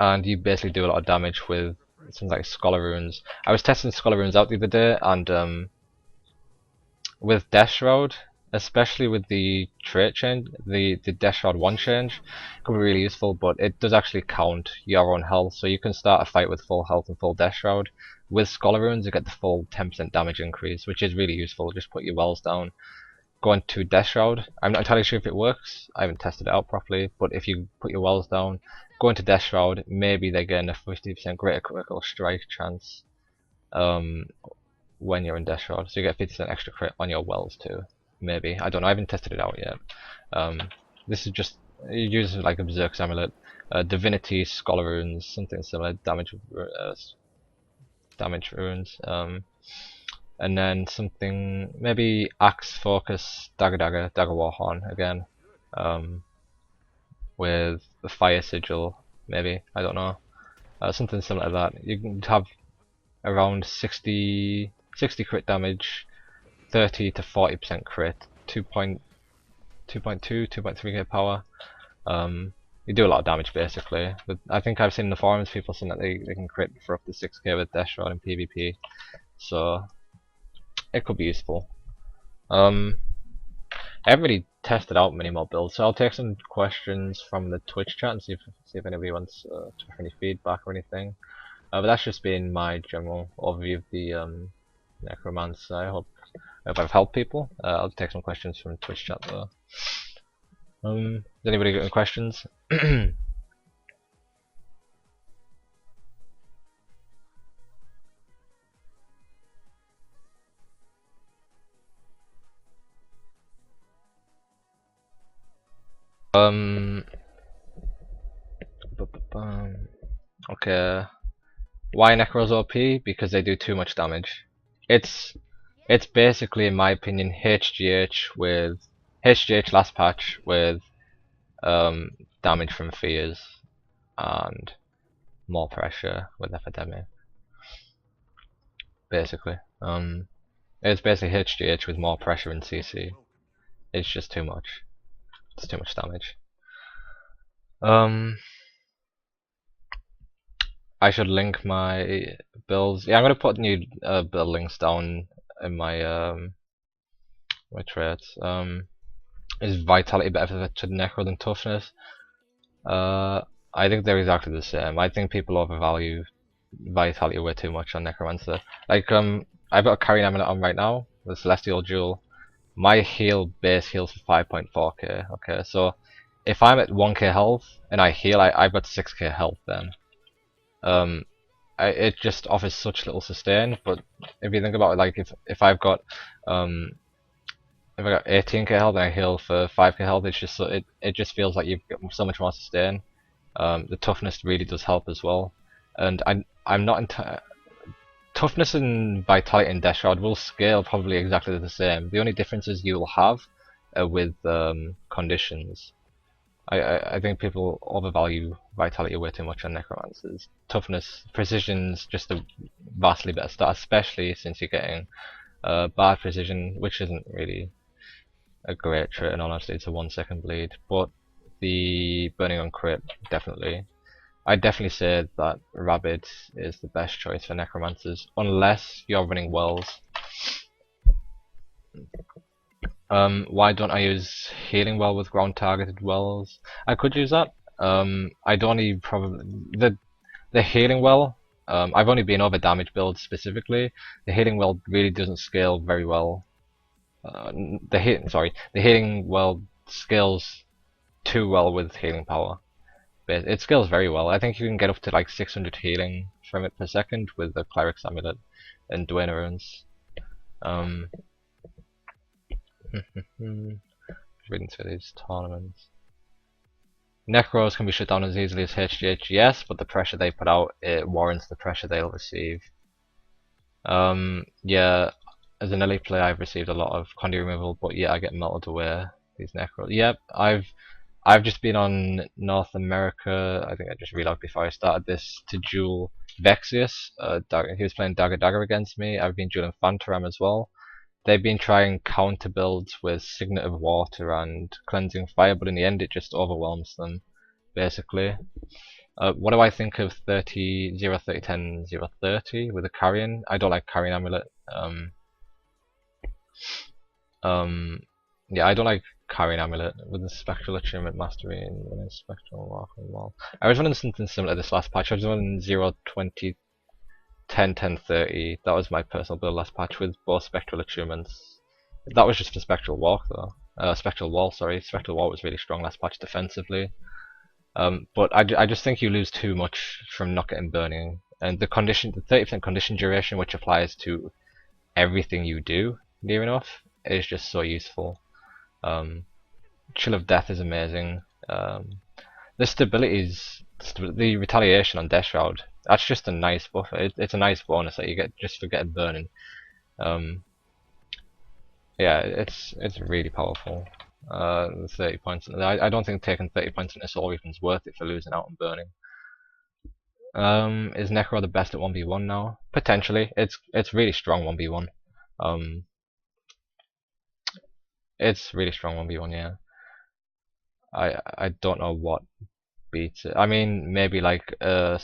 and you basically do a lot of damage with something like Scholar Runes. I was testing Scholar Runes out the other day, and with Death Shroud, especially with the trait change, the Death Shroud 1 change, could be really useful, but it does actually count your own health, so you can start a fight with full health and full Death Shroud. With Scholar Runes, you get the full 10% damage increase, which is really useful. Just put your wells down, go into Death Shroud. I'm not entirely sure if it works, I haven't tested it out properly, but if you put your wells down, go into Death Shroud, maybe they gain a 50% greater critical strike chance when you're in Death Shroud, so you get 50% extra crit on your wells too. Maybe, I don't know, I haven't tested it out yet. This is just, you use like a Berserk Amulet, Divinity, Scholar Runes, something similar, damage runes, and then something, maybe Axe, Focus, Dagger Warhorn again, with the Fire Sigil, maybe, I don't know, something similar to that. You can have around 60 crit damage, 30 to 40% crit, 2.2, 2.3k power. You do a lot of damage basically. But I think I've seen in the forums people saying that they can crit for up to 6k with Death Shroud in PvP, so it could be useful. I haven't really tested out many more builds, so I'll take some questions from the Twitch chat and see if anybody wants to offer any feedback or anything. But that's just been my general overview of the Necromancer. I hope I've helped people. I'll take some questions from Twitch chat though. Has anybody got any questions? Okay. Why Necros OP? Because they do too much damage. It's basically, in my opinion, HGH last patch with damage from fears and more pressure with epidemic. Basically, it's basically HGH with more pressure and CC. It's just too much. It's too much damage. I should link my builds. Yeah, I'm gonna put new build links down in my my traits. Is Vitality better to Necro than Toughness? I think they're exactly the same. I think people overvalue Vitality way too much on Necromancer. Like I've got a carrying amulet on right now, the Celestial Jewel. My base heals for 5.4k. Okay, so if I'm at 1k health and I heal, I've got 6k health then. It just offers such little sustain. But if you think about it, like if I've got 18k health and I heal for 5k health, it's just it just feels like you've got so much more sustain. The toughness really does help as well, and I'm not toughness and vitality in Death Shroud will scale probably exactly the same. The only differences you will have with conditions. I think people overvalue vitality way too much on Necromancers. Toughness, precision's just a vastly better stat, especially since you're getting bad precision, which isn't really a great trait, and honestly it's a 1-second bleed, but the burning on crit, definitely. I'd definitely say that Rabid is the best choice for Necromancers, unless you're running wells. Why don't I use Healing Well with ground targeted wells? I could use that. I'd only probably the Healing Well. I've only been over damage builds specifically. The Healing Well really doesn't scale very well. The Healing Well scales too well with healing power. But it scales very well. I think you can get up to like 600 healing from it per second with the Cleric's Amulet and Duena Runes. Reading through these tournaments. Necros can be shut down as easily as HGH, yes, but the pressure they put out, it warrants the pressure they'll receive. Yeah, as an elite player I've received a lot of Condi removal, but yeah, I get melted away these Necros. Yep, I've just been on North America. I think I just relogged before I started this to duel Vexius. He was playing Dagger against me. I've been dueling Phantom as well. They've been trying counter builds with Signet of Water and Cleansing Fire, but in the end it just overwhelms them, basically. What do I think of 30, 0, 30, 10, 0, 30 with a carrion? I don't like carrion amulet. Yeah, I don't like carrying amulet with the spectral attunement mastery and running spectral walk on the wall. I was running something similar this last patch. I was running 0, 20, 10, 10, 30. That was my personal build last patch with both spectral attunements. That was just for spectral walk though. Spectral wall, sorry. Spectral wall was really strong last patch defensively. But I just think you lose too much from not getting burning. And the 30% condition duration, which applies to everything you do, near enough, is just so useful. Chill of Death is amazing. The the retaliation on Death Shroud, that's just a nice buff. It's a nice bonus that you get just for getting burning. Yeah, it's really powerful. 30 points. I don't think taking 30 points in Assault Weapon is worth it for losing out on burning. Is Necro the best at 1v1 now? Potentially. It's really strong 1v1. It's really strong 1v1, yeah. I don't know what beats it. I mean, maybe like a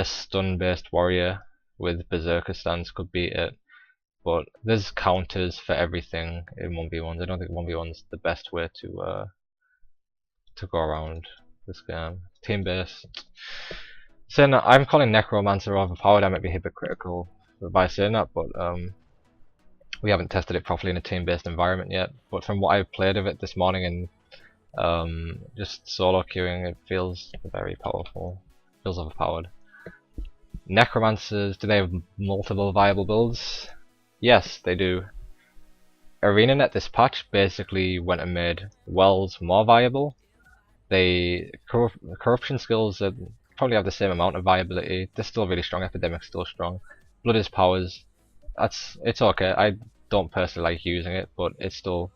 stun-based warrior with berserker stance could beat it, but there's counters for everything in 1v1s. I don't think 1v1's the best way to go around this game. Team-based. Saying that, I'm calling Necromancer overpowered. I might be hypocritical by saying that, but we haven't tested it properly in a team-based environment yet. But from what I've played of it this morning and just solo queuing, it feels very powerful. Feels overpowered. Necromancers, do they have multiple viable builds? Yes, they do. ArenaNet this patch basically went and made Wells more viable. Corruption skills probably have the same amount of viability. They're still really strong. Epidemic's still strong. Blood is powers. It's okay. I don't personally like using it, but it's still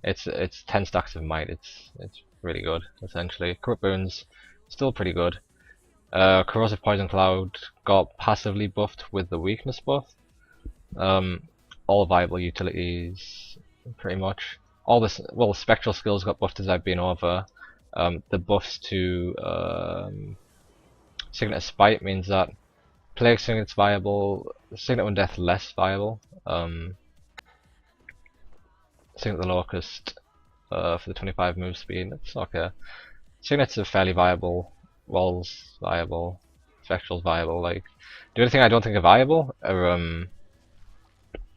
it's 10 stacks of might. It's really good essentially. Corrupt boons still pretty good. Corrosive Poison Cloud got passively buffed with the weakness buff. All viable utilities, pretty much. All this, well, spectral skills got buffed as I've been over. The buffs to Signet of Spite means that Plague Signet's viable, Signet of Undeath less viable. Signet of the Locust for the 25 move speed, that's okay. Signets are fairly viable, Walls viable, Spectral's viable. Like, the only thing I don't think are viable are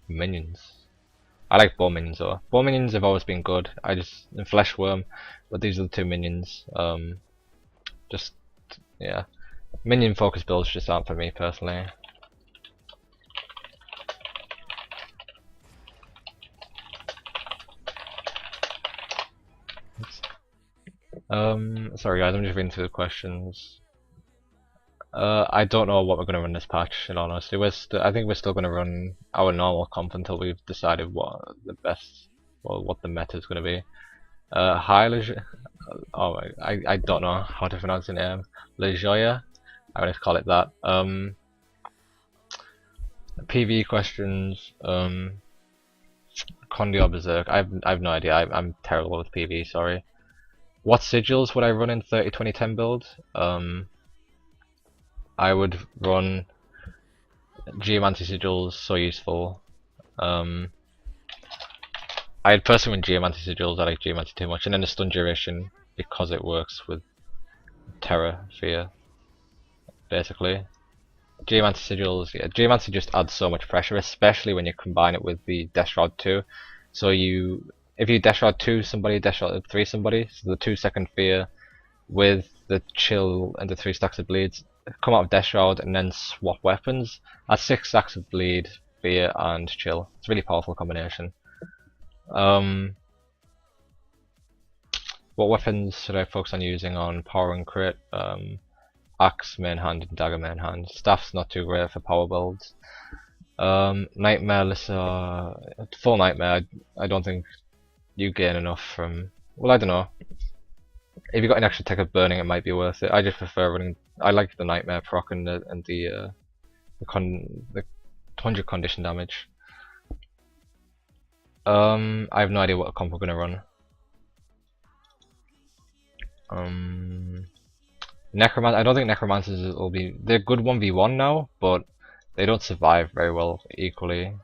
minions. I like bow minions though. Bow minions have always been good. And Flesh Worm, but these are the two minions. Just yeah, minion focus builds just aren't for me personally. Sorry guys, I'm just reading through the questions. I don't know what we're going to run this patch, in all honesty. I think we're still going to run our normal comp until we've decided what the best, well, what the meta is going to be. Oh, I don't know how to pronounce the name. Lejoya, I'm going to call it that. PV questions, Condi or Berserk, I've no idea, I'm terrible with PV, sorry. What sigils would I run in 30, 20, 10 build? I would run Geomancy sigils, so useful. I'd personally run Geomancy sigils, I like Geomancy too much, and then the stun duration because it works with Terror, Fear, basically. Geomancy sigils, yeah, Geomancy just adds so much pressure, especially when you combine it with the Death Shroud 2. So if you Death Shroud 2 somebody, Death Shroud 3 somebody, so the 2-second Fear with the chill and the 3 stacks of bleeds, come out of Death Shroud and then swap weapons. That's 6 stacks of bleed, fear and chill. It's a really powerful combination. What weapons should I focus on using on power and crit? Axe main hand and dagger main hand. Staff's not too great for power builds. Nightmare, full nightmare. I don't think you gain enough from. Well, I don't know. If you got an extra tech of burning, it might be worth it. I just prefer running. I like the nightmare proc and the 100 condition damage. I have no idea what comp we're gonna run. Necromancer. I don't think Necromancers will be. They're good 1v1 now, but they don't survive very well equally.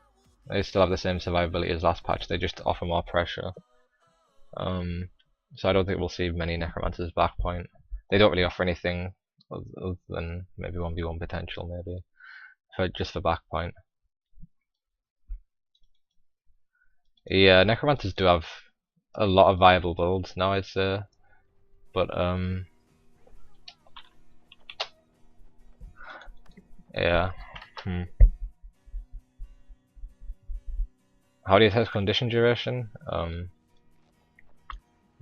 They still have the same survivability as last patch. They just offer more pressure. So I don't think we'll see many Necromancers back point. They don't really offer anything other than maybe 1v1 potential, maybe just for back point. Yeah, Necromancers do have a lot of viable builds now, I'd say, but yeah. How do you test condition duration?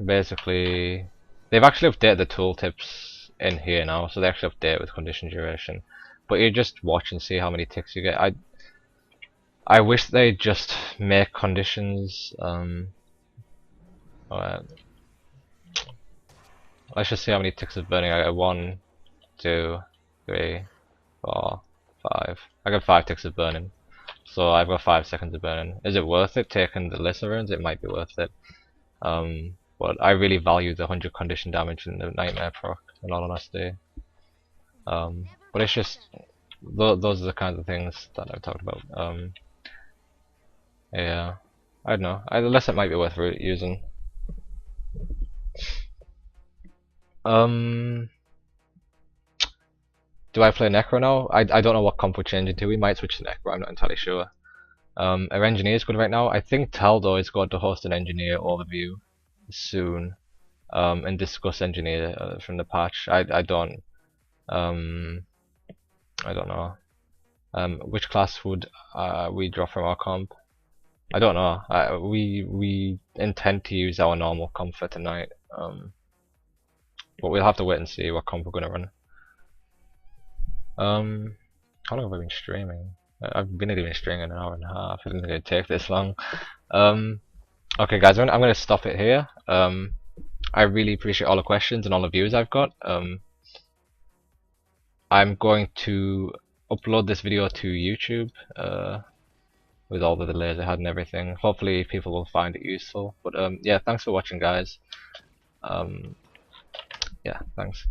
Basically, they've actually updated the tooltips in here now, so they actually update with condition duration. But you just watch and see how many ticks you get. I wish they just make conditions. Alright. Let's just see how many ticks of burning I get. 1, 2, 3, 4, 5. I got 5 ticks of burning. So I've got 5 seconds of burning. Is it worth it taking the lesser runes? It might be worth it. But I really value the 100 condition damage in the Nightmare proc, in all honesty. But it's just, those are the kinds of things that I've talked about. Yeah, I don't know. Unless it might be worth using. Do I play Necro now? I don't know what comp we're changing to. We might switch to Necro, I'm not entirely sure. Our engineer is good right now. I think Taldo is going to host an engineer overview soon, and discuss engineer from the patch. I don't know. Which class would we draw from our comp? I don't know. We intend to use our normal comp for tonight. But we'll have to wait and see what comp we're gonna run. How long have I been streaming? I've been streaming an hour and a half. I didn't think it'd take this long. Okay, guys, I'm gonna stop it here. I really appreciate all the questions and all the views I've got. I'm going to upload this video to YouTube with all the delays it had and everything. Hopefully people will find it useful. But yeah, thanks for watching, guys. Yeah, thanks.